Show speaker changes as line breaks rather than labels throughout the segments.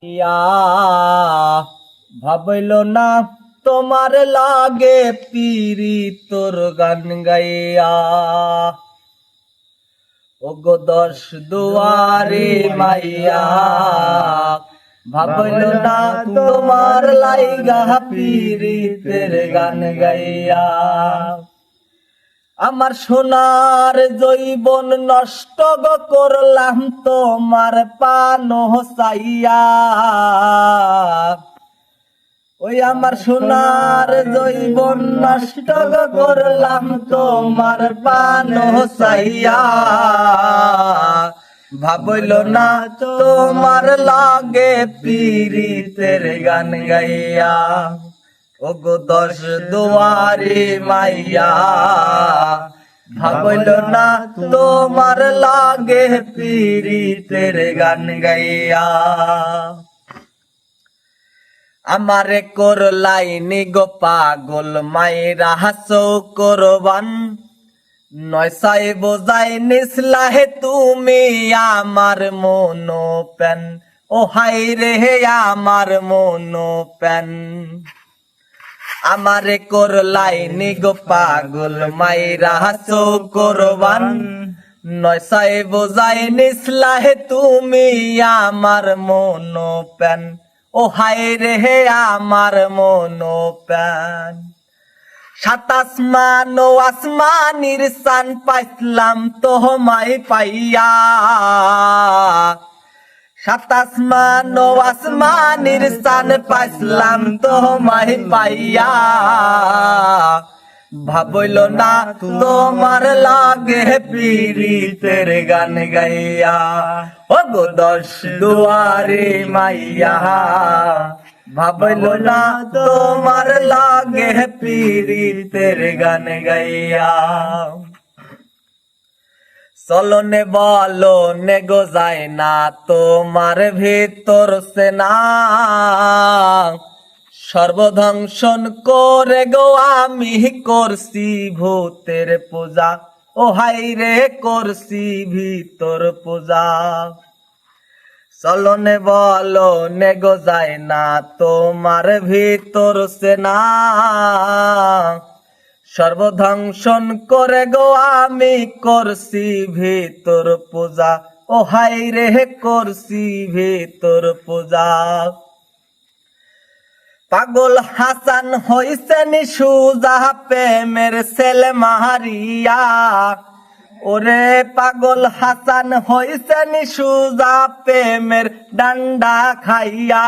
ইয়া ভাবইল না তোমার লাগে পিরি তোর গান গাইয়া ওগো দশ দুয়ারে মাইয়া ভাবইল না তোমার লাইগা পিরি তের গান গাইয়া আমার সোনার জৈবন নষ্ট গো করলাম তোমার পানো চাইয়া ওই আমার সোনার জৈবন নষ্ট গো করলাম তোমার পানো চাইয়া ভাবইল না তোমার লাগে পীড়িতের গান গাইয়া ওগো দশ দুয়ারে মাইয়া ভাবইল না তোমার লাগে পীড়িতের গান গাইয়া আমারে করলাইনি গো পাগল মাইরা হাসো করবান নয়সাই বোঝাই নিসলাহে তুমি আমার মনো পেন ও হাই রে আমার মনো পেন আমারে করলাইনি গো পাগল মাইরা হাসো করবান নয়সাই বোঝাই নিসলাহে তুমি আমার মনো পেন ও হাই রে আমার মনো পেন সাত আসমান ও আসমানির সান পাইলাম তোমায় পাইয়া সাত আসমান ও আসমানির সান পাইলাম তোমায় পাইয়া ভাবইল না তোমার লাগে পীড়িতের গান গাইয়া ওগো দশ দুয়ারে মাইয়া ভাবইল না তোমার লাগে পীড়িতের গান গাইয়া চলনে বলো নে গো যায় না তোমার ভিতর সে না সর্বধ্বংসন করে গো আমি করছি ভূতের পূজা ও হাই রে করছি ভিতর পূজা চলনে বলো নে গো যায় না তোমার ভিতর সে না সর্বধ্বংসন করে গো আমি করছি ভিতর পূজা ও হাই রে করছি ভিতর পূজা পাগল হাসান হইছেন সুজা প্রেমের ছেলে মারিয়া ওরে পাগল হাসান হইছেন সুজা প্রেমের ডান্ডা খাইয়া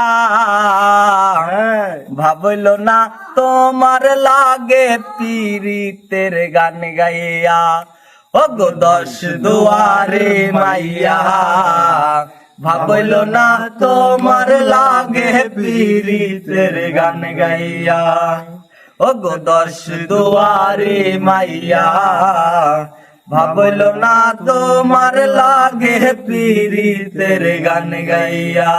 ভাবইল না তোমার লাগে পীড়িতের গান গাইয়া ওগো দশ দুয়ারে মাইয়া ভাবইল না তোমার লাগে পীড়িতের গান গাইয়া ওগো দশ দুয়ারে মাইয়া ভাবইল না তোমার লাগে পীড়িতের গান গাইয়া।